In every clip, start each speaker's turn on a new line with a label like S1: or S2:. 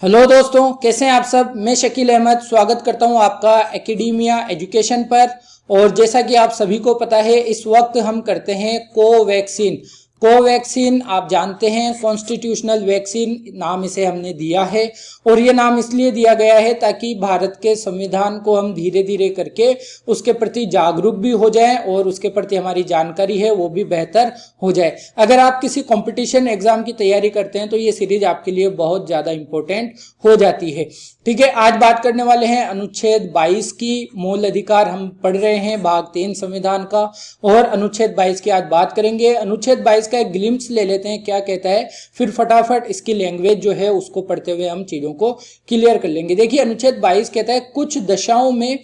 S1: Hello दोस्तों, कैसे हैं आप सब। मैं शकील अहमद स्वागत करता हूं आपका एकेडेमिया एजुकेशन पर। और जैसा कि आप सभी को पता है, इस वक्त हम करते हैं कोवैक्सीन। कोवैक्सीन आप जानते हैं, कॉन्स्टिट्यूशनल वैक्सीन नाम इसे हमने दिया है। और ये नाम इसलिए दिया गया है ताकि भारत के संविधान को हम धीरे धीरे करके उसके प्रति जागरूक भी हो जाएं और उसके प्रति हमारी जानकारी है वो भी बेहतर हो जाए। अगर आप किसी कंपटीशन एग्जाम की तैयारी करते हैं तो ये सीरीज आपके लिए बहुत ज्यादा इंपॉर्टेंट हो जाती है। ठीक है, आज बात करने वाले हैं अनुच्छेद 22 की। मूल अधिकार हम पढ़ रहे हैं, भाग 3 संविधान का, और अनुच्छेद 22 की आज बात करेंगे। अनुच्छेद 22 का एक ग्लिम्स ले लेते हैं क्या कहता है, फिर फटाफट इसकी लैंग्वेज जो है उसको पढ़ते हुए हम चीजों को क्लियर कर लेंगे। देखिए, अनुच्छेद 22 कहता है कुछ दशाओं में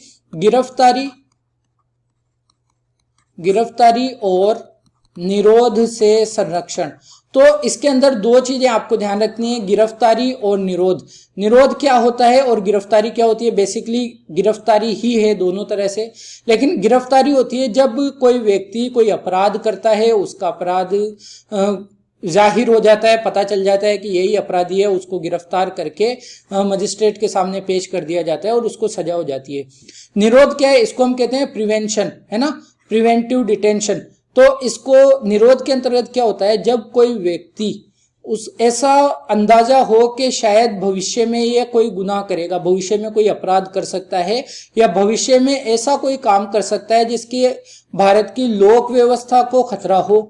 S1: गिरफ्तारी और निरोध से संरक्षण। तो इसके अंदर दो चीजें आपको ध्यान रखनी है, गिरफ्तारी और निरोध। निरोध क्या होता है और गिरफ्तारी क्या होती है। बेसिकली गिरफ्तारी ही है दोनों तरह से, लेकिन गिरफ्तारी होती है जब कोई व्यक्ति कोई अपराध करता है, उसका अपराध जाहिर हो जाता है, पता चल जाता है कि यही अपराधी है, उसको गिरफ्तार करके मजिस्ट्रेट के सामने पेश कर दिया जाता है और उसको सजा हो जाती है। निरोध क्या है, इसको हम कहते हैं प्रिवेंशन, है ना, प्रिवेंटिव डिटेंशन। तो इसको निरोध के अंतर्गत क्या होता है, जब कोई व्यक्ति उस ऐसा अंदाजा हो कि शायद भविष्य में ये कोई गुनाह करेगा, भविष्य में कोई अपराध कर सकता है, या भविष्य में ऐसा कोई काम कर सकता है जिसकी भारत की लोक व्यवस्था को खतरा हो,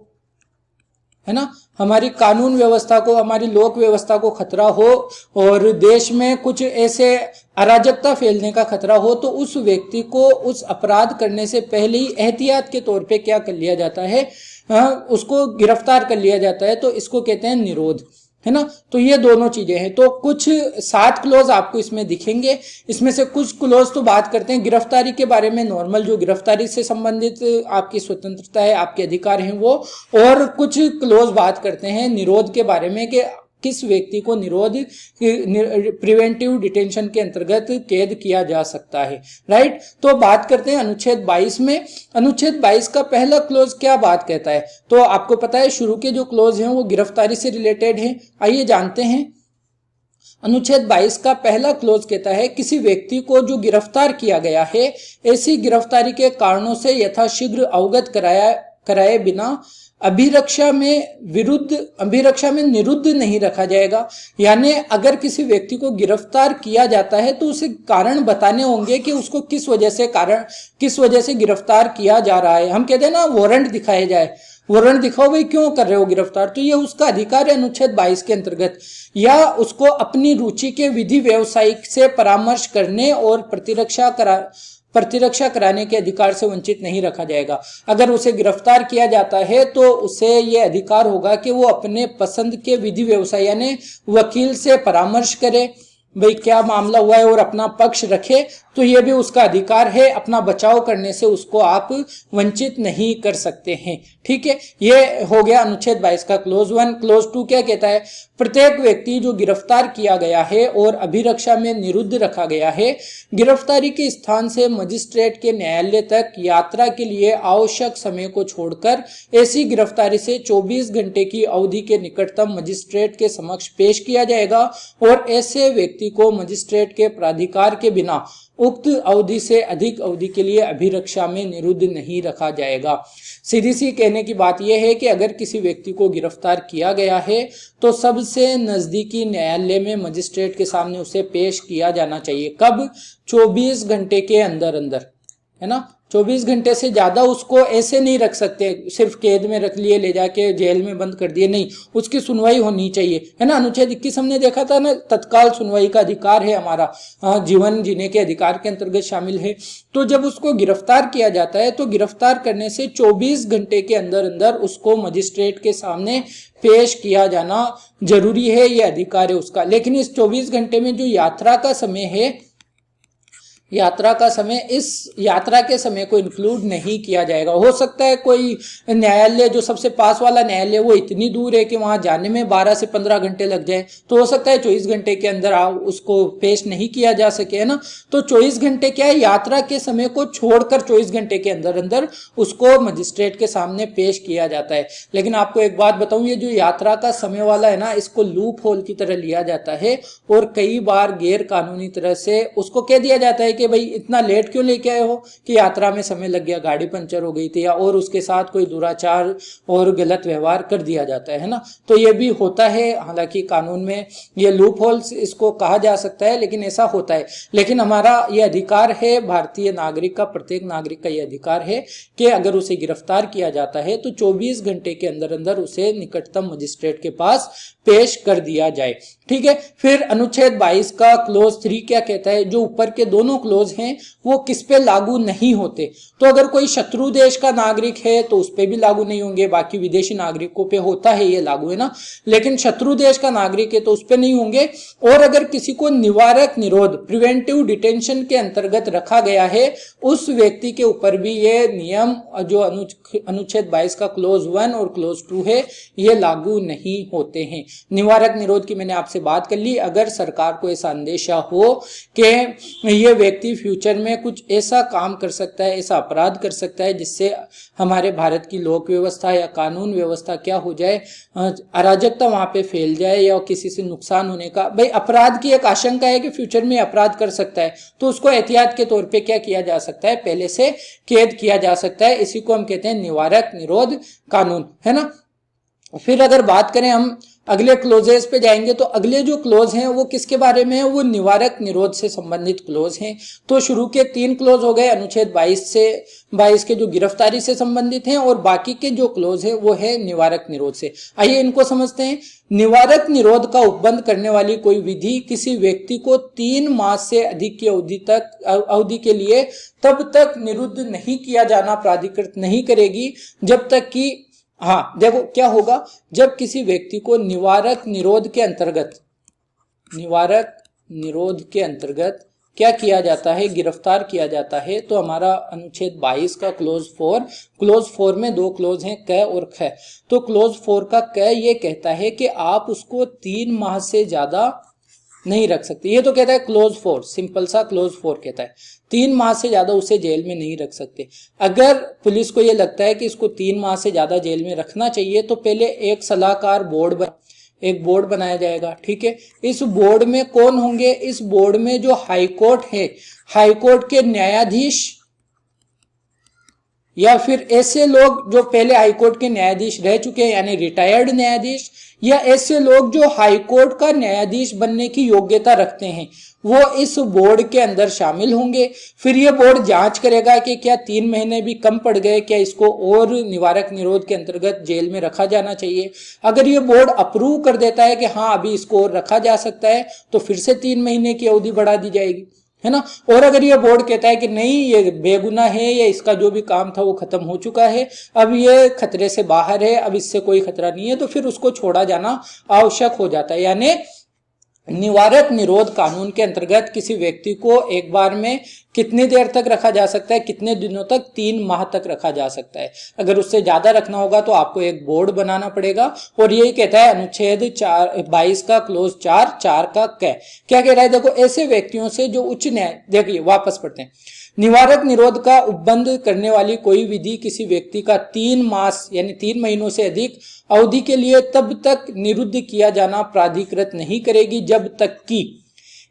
S1: है ना, हमारी कानून व्यवस्था को, हमारी लोक व्यवस्था को खतरा हो, और देश में कुछ ऐसे अराजकता फैलने का खतरा हो, तो उस व्यक्ति को उस अपराध करने से पहले ही एहतियात के तौर पे क्या कर लिया जाता है, उसको गिरफ्तार कर लिया जाता है। तो इसको कहते हैं निरोध, है ना। तो ये दोनों चीजें हैं। तो कुछ 7 क्लोज आपको इसमें दिखेंगे, इसमें से कुछ क्लोज तो बात करते हैं गिरफ्तारी के बारे में, नॉर्मल जो गिरफ्तारी से संबंधित आपकी स्वतंत्रता है, आपके अधिकार हैं वो, और कुछ क्लोज बात करते हैं निरोध के बारे में कि किस व्यक्ति को निरोध प्रिवेंटिव डिटेंशन के अंतर्गत कैद किया जा सकता है। राइट, तो बात करते हैं अनुच्छेद 22 में। अनुच्छेद 22 का पहला क्लोज क्या बात कहता है, तो आपको पता है शुरू के जो क्लोज हैं वो गिरफ्तारी से रिलेटेड हैं। आइए जानते हैं। अनुच्छेद 22 का पहला क्लोज कहता है किसी व्यक्ति को जो गिरफ्तार किया गया है, ऐसी गिरफ्तारी के कारणों से यथाशीघ्र अवगत कराए बिना अभिरक्षा में निरुद्ध नहीं रखा जाएगा। यानी अगर किसी व्यक्ति को गिरफ्तार किया जाता है तो उसे कारण बताने होंगे कि उसको किस वजह से गिरफ्तार किया जा रहा है। हम कहते हैं ना, वारंट दिखाया जाए, वारंट दिखाओ भाई, क्यों कर रहे हो गिरफ्तार, तो ये उसका अधिकार है अनुच्छेद 22 के अंतर्गत। या उसको अपनी रुचि के विधि व्यवसायिक से परामर्श करने और प्रतिरक्षा कराने के अधिकार से वंचित नहीं रखा जाएगा। अगर उसे गिरफ्तार किया जाता है तो उसे यह अधिकार होगा कि वो अपने पसंद के विधि व्यवसाय यानी वकील से परामर्श करे, भाई क्या मामला हुआ है, और अपना पक्ष रखे। तो ये भी उसका अधिकार है, अपना बचाव करने से उसको आप वंचित नहीं कर सकते हैं। ठीक है, ये हो गया अनुच्छेद 22 का क्लोज 1। क्लोज 2 क्या कहता है, प्रत्येक व्यक्ति जो गिरफ्तार किया गया है और अभिरक्षा में निरुद्ध रखा गया है, गिरफ्तारी के स्थान से मजिस्ट्रेट के न्यायालय तक यात्रा के लिए आवश्यक समय को छोड़कर ऐसी गिरफ्तारी से 24 घंटे की अवधि के निकटतम मजिस्ट्रेट के समक्ष पेश किया जाएगा, और ऐसे व्यक्ति को मजिस्ट्रेट के प्राधिकार के बिना उक्त अवधि से अधिक अवधि के लिए अभिरक्षा में निरुद्ध नहीं रखा जाएगा। सीधी सी कहने की बात यह है कि अगर किसी व्यक्ति को गिरफ्तार किया गया है तो सबसे नजदीकी न्यायालय में मजिस्ट्रेट के सामने उसे पेश किया जाना चाहिए। कब? 24 घंटे के अंदर अंदर, है ना। 24 घंटे से ज्यादा उसको ऐसे नहीं रख सकते, सिर्फ कैद में रख लिए, ले जाके जेल में बंद कर दिए, नहीं, उसकी सुनवाई होनी चाहिए, है ना। अनुच्छेद 21 हमने देखा था ना, तत्काल सुनवाई का अधिकार है हमारा, जीवन जीने के अधिकार के अंतर्गत शामिल है। तो जब उसको गिरफ्तार किया जाता है तो गिरफ्तार करने से 24 घंटे के अंदर अंदर उसको मजिस्ट्रेट के सामने पेश किया जाना जरूरी है, यह अधिकार है उसका। लेकिन इस 24 घंटे में जो यात्रा का समय है, यात्रा का समय इस यात्रा के समय को इंक्लूड नहीं किया जाएगा। हो सकता है कोई न्यायालय जो सबसे पास वाला न्यायालय वो इतनी दूर है कि वहां जाने में 12 से 15 घंटे लग जाए, तो हो सकता है 24 घंटे के अंदर उसको पेश नहीं किया जा सके, है ना। तो 24 घंटे क्या है, यात्रा के समय को छोड़कर 24 घंटे के अंदर अंदर उसको मजिस्ट्रेट के सामने पेश किया जाता है। लेकिन आपको एक बात बताऊं, ये जो यात्रा का समय वाला है ना, इसको लूप होल की तरह लिया जाता है और कई बार गैर कानूनी तरह से उसको कह दिया जाता है कि भाई इतना लेट क्यों लेके आए हो, कि यात्रा में समय लग गया, गाड़ी पंचर हो गई थी, या और उसके साथ कोई दुराचार और गलत व्यवहार कर दिया जाता है ना। तो ये भी होता है, हालांकि कानून में ये लूप होल्स इसको कहा जा सकता है, लेकिन ऐसा होता है। लेकिन हमारा ये अधिकार है, भारतीय नागरिक का, प्रत्येक नागरिक का ये अधिकार है कि अगर उसे गिरफ्तार किया जाता है तो 24 घंटे के अंदर अंदर उसे निकटतम मजिस्ट्रेट के पास पेश कर दिया जाए। ठीक है। फिर अनुच्छेद 22 का क्लोज 3 क्या कहता है, जो ऊपर के दोनों क्लोज हैं वो किस पे लागू नहीं होते। तो अगर कोई शत्रु देश का नागरिक है तो उस पे भी लागू नहीं होंगे, बाकी विदेशी नागरिकों पे होता है ये लागू, है ना। लेकिन शत्रु देश का नागरिक है तो उस पे नहीं होंगे। और अगर किसी को निवारक निरोध, प्रिवेंटिव डिटेंशन के अंतर्गत रखा गया है, उस व्यक्ति के ऊपर भी ये नियम जो अनुच्छेद 22 का क्लोज 1 और क्लोज 2 है ये लागू नहीं होते हैं। निवारक निरोध की मैंने आपसे बात कर ली। अगर सरकार को ऐसा अंदेशा हो कि ये व्यक्ति फ्यूचर में कुछ ऐसा काम कर सकता है, ऐसा अपराध कर सकता है जिससे हमारे भारत की लोक व्यवस्था या कानून व्यवस्था क्या हो जाए, अराजकता वहां पे फैल जाए या किसी से नुकसान होने का, भाई अपराध की एक आशंका है कि फ्यूचर में अपराध कर सकता है, तो उसको एहतियात के तौर पे क्या किया जा सकता है, पहले से कैद किया जा सकता है। इसी को हम कहते हैं निवारक निरोध कानून, है ना। फिर अगर बात करें हम अगले क्लोजेस पे जाएंगे, तो अगले जो क्लोज हैं वो किसके बारे में है, वो निवारक निरोध से संबंधित क्लोज हैं। तो शुरू के 3 क्लोज हो गए अनुच्छेद 22 के जो गिरफ्तारी से संबंधित हैं, और बाकी के जो क्लोज है वो है निवारक निरोध से। आइए इनको समझते हैं। निवारक निरोध का उपबंध करने वाली कोई विधि किसी व्यक्ति को 3 माह से अधिक की अवधि के लिए तब तक निरुद्ध नहीं किया जाना प्राधिकृत नहीं करेगी जब तक कि, हाँ देखो क्या होगा, जब किसी व्यक्ति को निवारक निरोध के अंतर्गत क्या किया जाता है, गिरफ्तार किया जाता है, तो हमारा अनुच्छेद 22 का क्लोज 4 में 2 क्लोज हैं, क और ख। तो क्लोज 4 का क ये कहता है कि आप उसको 3 माह से ज्यादा नहीं रख सकते। ये तो कहता है क्लोज 4, सिंपल सा क्लोज 4 कहता है 3 माह से ज्यादा उसे जेल में नहीं रख सकते। अगर पुलिस को ये लगता है कि इसको 3 माह से ज्यादा जेल में रखना चाहिए तो पहले एक सलाहकार बोर्ड बनाया जाएगा। ठीक है। इस बोर्ड में कौन होंगे, इस बोर्ड में जो हाईकोर्ट है, हाईकोर्ट के न्यायाधीश या फिर ऐसे लोग जो पहले हाईकोर्ट के न्यायाधीश रह चुके हैं यानी रिटायर्ड न्यायाधीश, या ऐसे लोग जो हाईकोर्ट का न्यायाधीश बनने की योग्यता रखते हैं, वो इस बोर्ड के अंदर शामिल होंगे। फिर ये बोर्ड जांच करेगा कि क्या 3 महीने भी कम पड़ गए, क्या इसको और निवारक निरोध के अंतर्गत जेल में रखा जाना चाहिए। अगर ये बोर्ड अप्रूव कर देता है कि हाँ अभी इसको और रखा जा सकता है, तो फिर से 3 महीने की अवधि बढ़ा दी जाएगी, है ना। और अगर ये बोर्ड कहता है कि नहीं ये बेगुनाह है, या इसका जो भी काम था वो खत्म हो चुका है, अब ये खतरे से बाहर है, अब इससे कोई खतरा नहीं है, तो फिर उसको छोड़ा जाना आवश्यक हो जाता है। यानी निवारक निरोध कानून के अंतर्गत किसी व्यक्ति को एक बार में कितनी देर तक रखा जा सकता है, कितने दिनों तक, 3 माह तक रखा जा सकता है। अगर उससे ज्यादा रखना होगा तो आपको एक बोर्ड बनाना पड़ेगा। और यही कहता है अनुच्छेद 22 का क्लोज 4 का क्या कह रहा है, देखो ऐसे व्यक्तियों से जो उच्च न्याय, देखिए वापस पढ़ते हैं, निवारक निरोध का उपबंध करने वाली कोई विधि किसी व्यक्ति का 3 मास यानी 3 महीनों से अधिक अवधि के लिए तब तक निरुद्ध किया जाना प्राधिकृत नहीं करेगी जब तक कि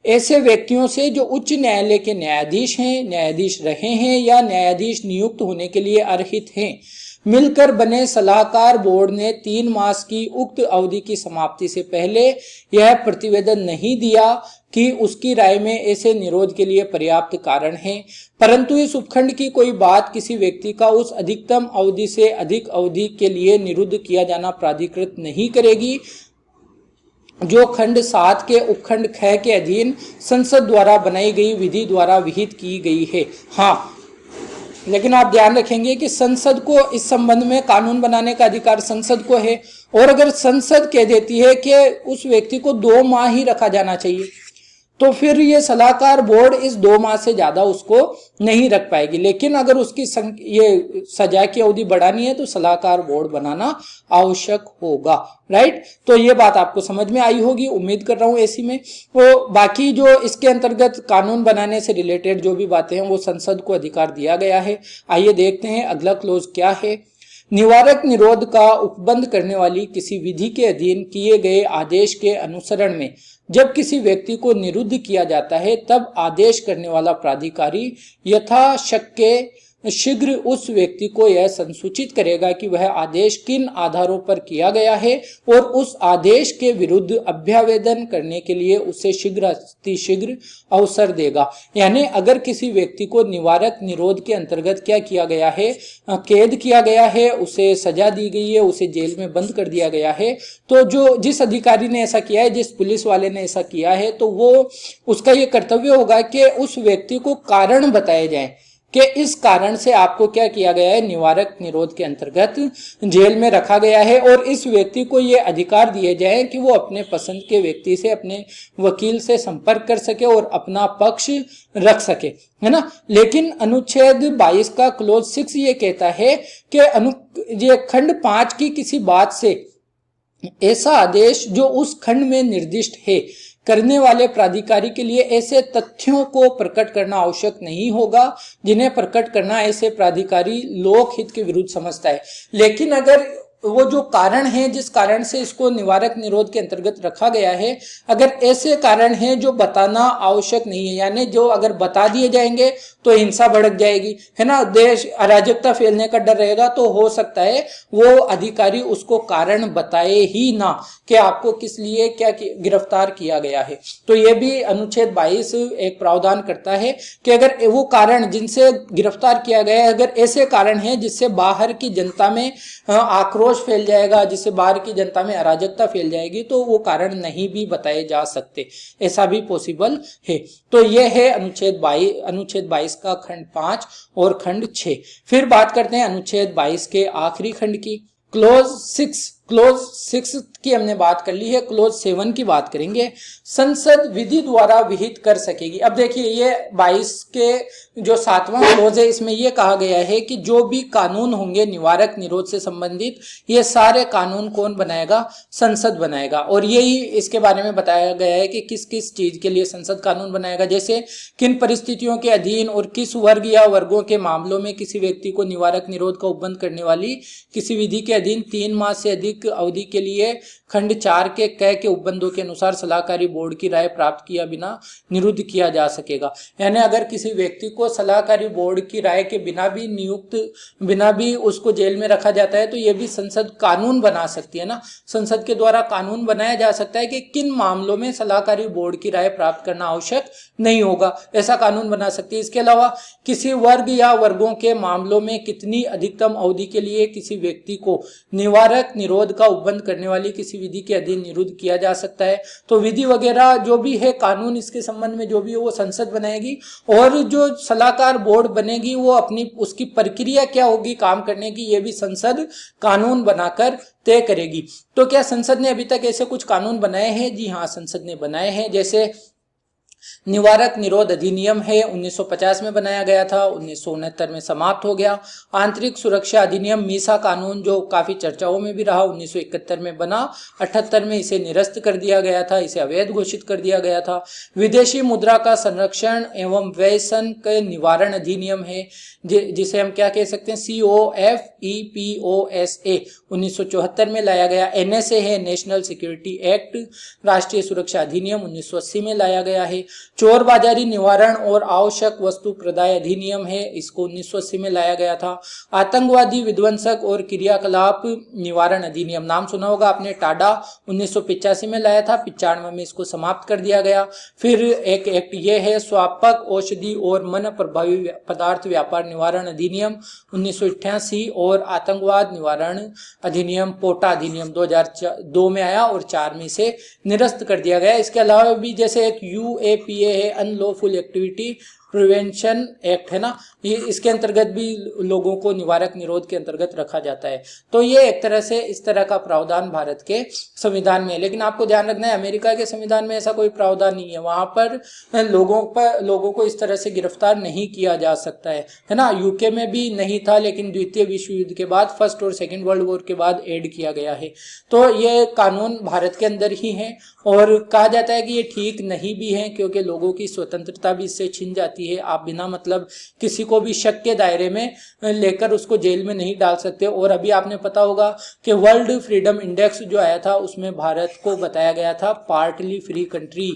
S1: ऐसे व्यक्तियों से जो उच्च न्यायालय के न्यायाधीश हैं, न्यायाधीश रहे हैं या न्यायाधीश नियुक्त होने के लिए अर्हित हैं, मिलकर बने सलाहकार बोर्ड ने 3 मास की उक्त अवधि की समाप्ति से पहले यह प्रतिवेदन नहीं दिया कि उसकी राय में ऐसे निरोध के लिए पर्याप्त कारण है, परंतु इस उपखंड की कोई बात किसी व्यक्ति का उस अधिकतम अवधि से अधिक अवधि के लिए निरुद्ध किया जाना प्राधिकृत नहीं करेगी जो खंड 7 के उपखंड ख के अधीन संसद द्वारा बनाई गई विधि द्वारा विहित की गई है। हाँ, लेकिन आप ध्यान रखेंगे कि संसद को इस संबंध में कानून बनाने का अधिकार संसद को है, और अगर संसद कह देती है कि उस व्यक्ति को 2 माह ही रखा जाना चाहिए, तो फिर ये सलाहकार बोर्ड इस 2 माह से ज्यादा उसको नहीं रख पाएगी। लेकिन अगर उसकी ये सजा की अवधि बढ़ानी है तो सलाहकार बोर्ड बनाना आवश्यक होगा। राइट, तो ये बात आपको समझ में आई होगी, उम्मीद कर रहा हूं ऐसी में। तो बाकी जो इसके अंतर्गत कानून बनाने से रिलेटेड जो भी बातें हैं वो संसद को अधिकार दिया गया है। आइए देखते हैं अगला क्लोज क्या है। निवारक निरोध का उपबंध करने वाली किसी विधि के अधीन किए गए आदेश के अनुसरण में जब किसी व्यक्ति को निरुद्ध किया जाता है तब आदेश करने वाला प्राधिकारी यथाशक्य शीघ्र उस व्यक्ति को यह संसूचित करेगा कि वह आदेश किन आधारों पर किया गया है और उस आदेश के विरुद्ध अभ्यावेदन करने के लिए उसे शीघ्र अवसर देगा। यानी अगर किसी व्यक्ति को निवारक निरोध के अंतर्गत क्या किया गया है, कैद किया गया है, उसे सजा दी गई है, उसे जेल में बंद कर दिया गया है, तो जिस अधिकारी ने ऐसा किया है, जिस पुलिस वाले ने ऐसा किया है, तो वो उसका ये कर्तव्य होगा कि उस व्यक्ति को कारण बताए जाए कि इस कारण से आपको क्या किया गया है, निवारक निरोध के अंतर्गत जेल में रखा गया है। और इस व्यक्ति को ये अधिकार दिए जाए कि वो अपने पसंद के व्यक्ति से, अपने वकील से संपर्क कर सके और अपना पक्ष रख सके, है ना। लेकिन अनुच्छेद 22 का क्लोज 6 ये कहता है कि ये खंड 5 की किसी बात से ऐसा आदेश जो उस खंड में निर्दिष्ट है करने वाले प्राधिकारी के लिए ऐसे तथ्यों को प्रकट करना आवश्यक नहीं होगा जिन्हें प्रकट करना ऐसे प्राधिकारी लोकहित के विरुद्ध समझता है। लेकिन अगर वो जो कारण है जिस कारण से इसको निवारक निरोध के अंतर्गत रखा गया है, अगर ऐसे कारण हैं जो बताना आवश्यक नहीं है, यानी जो अगर बता दिए जाएंगे तो हिंसा भड़क जाएगी, है ना, देश अराजकता फैलने का डर रहेगा, तो हो सकता है वो अधिकारी उसको कारण बताए ही ना कि आपको किस लिए क्या गिरफ्तार किया गया है। तो ये भी अनुच्छेद 22 एक प्रावधान करता है कि अगर वो कारण जिनसे गिरफ्तार किया गया है, अगर ऐसे कारण है जिससे बाहर की जनता में आक्रोश फैल जाएगा, जिससे बाहर की जनता में अराजकता फैल जाएगी, तो वो कारण नहीं भी बताए जा सकते, ऐसा भी पॉसिबल है। तो ये है अनुच्छेद 22 का खंड 5 और खंड 6। फिर बात करते हैं अनुच्छेद 22 के आखिरी खंड की, क्लोज 6 की हमने बात कर ली है। क्लोज 7 की बात करेंगे। संसद विधि द्वारा विहित कर सकेगी। अब देखिए ये 22 के जो 7वां क्लोज है, इसमें यह कहा गया है कि जो भी कानून होंगे निवारक निरोध से संबंधित, ये सारे कानून कौन बनाएगा, संसद बनाएगा। और यही इसके बारे में बताया गया है कि किस किस चीज के लिए संसद कानून बनाएगा, जैसे किन परिस्थितियों के अधीन और किस वर्ग या वर्गों के मामलों में किसी व्यक्ति को निवारक निरोध का उपबंध करने वाली किसी विधि के अधीन 3 माह से अधिक अवधि के लिए खंड 4 के क के उपबंधों के अनुसार सलाहकारी बोर्ड की राय प्राप्त किया बिना निरुद्ध किया जा सकेगा। यानी अगर किसी व्यक्ति को सलाहकारी बोर्ड की राय के बिना भी उसको जेल में रखा जाता है, तो यह भी संसद कानून बना सकती है ना। संसद के द्वारा कानून बनाया जा सकता है कि किन मामलों में सलाहकारी बोर्ड की राय प्राप्त करना आवश्यक नहीं होगा, ऐसा कानून बना सकती है। इसके अलावा किसी वर्ग या वर्गों के मामलों में कितनी अधिकतम अवधि के लिए किसी व्यक्ति को निवारक निरोध का उपबंध करने वाली किसी विधि के अधीन निरुद्ध किया जा सकता है। तो विधि वगैरह जो भी है, कानून इसके संबंध में जो भी है वो संसद बनाएगी। और जो सलाहकार बोर्ड बनेगी वो उसकी प्रक्रिया क्या होगी काम करने की, ये भी संसद कानून बनाकर तय करेगी। तो क्या संसद ने अभी तक ऐसे कुछ कानून बनाए हैं? जी हाँ, संसद ने बनाए हैं। जैसे निवारक निरोध अधिनियम है, 1950 में बनाया गया था, 1969 में समाप्त हो गया। आंतरिक सुरक्षा अधिनियम मीसा कानून जो काफी चर्चाओं में भी रहा, 1971 में बना, 78 में इसे निरस्त कर दिया गया था, इसे अवैध घोषित कर दिया गया था। विदेशी मुद्रा का संरक्षण एवं व्यसन के निवारण अधिनियम है, जिसे हम क्या कह सकते हैं, COFEPOSA 1974 में लाया गया। NSA है, नेशनल सिक्योरिटी एक्ट, राष्ट्रीय सुरक्षा अधिनियम 1980 में लाया गया है। चोर बाजारी निवारण और आवश्यक वस्तु प्रदाय अधिनियम है, इसको 1980 में लाया गया था। आतंकवादी विध्वंसक और क्रियाकलाप निवारण अधिनियम, नाम सुना होगा आपने, टाडा, 1985 में लाया था, 95 में इसको समाप्त कर दिया गया। फिर एक एक्ट ये है स्वापक औषधि और मन प्रभावी पदार्थ व्यापार निवारण अधिनियम 1988, और आतंकवाद निवारण अधिनियम पोटा अधिनियम 2002 में आया और 4 में इसे निरस्त कर दिया गया। इसके अलावा भी जैसे एक UAPA है, अनलॉफुल एक्टिविटी प्रिवेंशन एक्ट है ना, ये इसके अंतर्गत भी लोगों को निवारक निरोध के अंतर्गत रखा जाता है। तो ये एक तरह से इस तरह का प्रावधान भारत के संविधान में है। लेकिन आपको ध्यान रखना है अमेरिका के संविधान में ऐसा कोई प्रावधान नहीं है, वहां पर लोगों को इस तरह से गिरफ्तार नहीं किया जा सकता है ना। यूके में भी नहीं था, लेकिन द्वितीय विश्व युद्ध के बाद, फर्स्ट और सेकेंड वर्ल्ड वॉर के बाद ऐड किया गया है। तो ये कानून भारत के अंदर ही है और कहा जाता है कि ये ठीक नहीं भी है, क्योंकि लोगों की स्वतंत्रता भी इससे छिन जाती है। आप बिना मतलब किसी को भी शक के दायरे में लेकर उसको जेल में नहीं डाल सकते। और अभी आपने पता होगा कि वर्ल्ड फ्रीडम इंडेक्स जो आया था उसमें भारत को बताया गया था partly free country.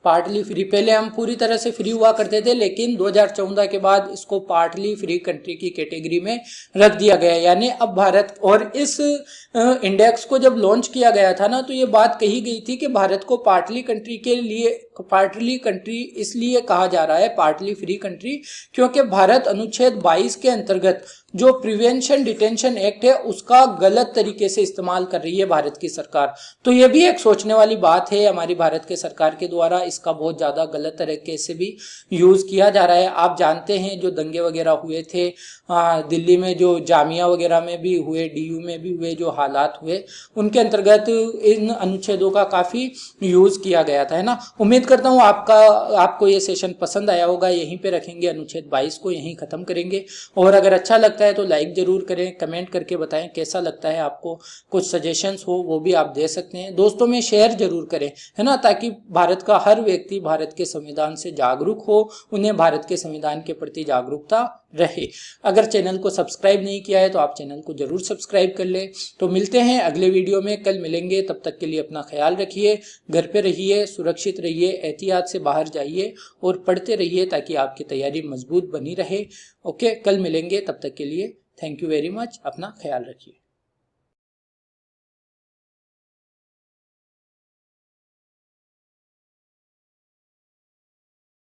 S1: Partly free, पहले हम पूरी तरह से फ्री हुआ करते थे, लेकिन 2014 के बाद इसको पार्टली फ्री कंट्री की कैटेगरी में रख दिया गया। यानी अब भारत, और इस इंडेक्स को जब लॉन्च किया गया था ना, तो ये बात कही गई थी कि भारत को पार्टली कंट्री के लिए, पार्टली कंट्री इसलिए कहा जा रहा है, पार्टली फ्री कंट्री, क्योंकि भारत अनुच्छेद 22 के अंतर्गत जो प्रिवेंशन डिटेंशन एक्ट है उसका गलत तरीके से इस्तेमाल कर रही है भारत की सरकार। तो ये भी एक सोचने वाली बात है हमारी भारत के सरकार के द्वारा, इसका बहुत ज्यादा गलत तरीके से भी यूज किया जा रहा है। आप जानते हैं जो दंगे वगैरह हुए थे दिल्ली में, जो जामिया वगैरह में भी हुए, डीयू में भी हुए, जो हालात हुए उनके अंतर्गत इन अनुच्छेदों का काफी यूज किया गया था, है ना। उम्मीद करता हूँ आपको ये सेशन पसंद आया होगा। यहीं पे रखेंगे अनुच्छेद 22 को, यहीं खत्म करेंगे। और अगर अच्छा लगता है तो लाइक जरूर करें, कमेंट करके बताएं कैसा लगता है आपको, कुछ सजेशंस हो वो भी आप दे सकते हैं। दोस्तों में शेयर जरूर करें, है ना, ताकि भारत का हर व्यक्ति भारत के संविधान से जागरूक हो, उन्हें भारत के संविधान के प्रति जागरूकता रहे। अगर चैनल को सब्सक्राइब नहीं किया है तो आप चैनल को जरूर सब्सक्राइब कर ले। तो मिलते हैं अगले वीडियो में, कल मिलेंगे। तब तक के लिए अपना ख्याल रखिए, घर पे रहिए, सुरक्षित रहिए, एहतियात से बाहर जाइए और पढ़ते रहिए ताकि आपकी तैयारी मजबूत बनी रहे। ओके, कल मिलेंगे, तब तक के लिए थैंक यू वेरी मच, अपना ख्याल रखिए।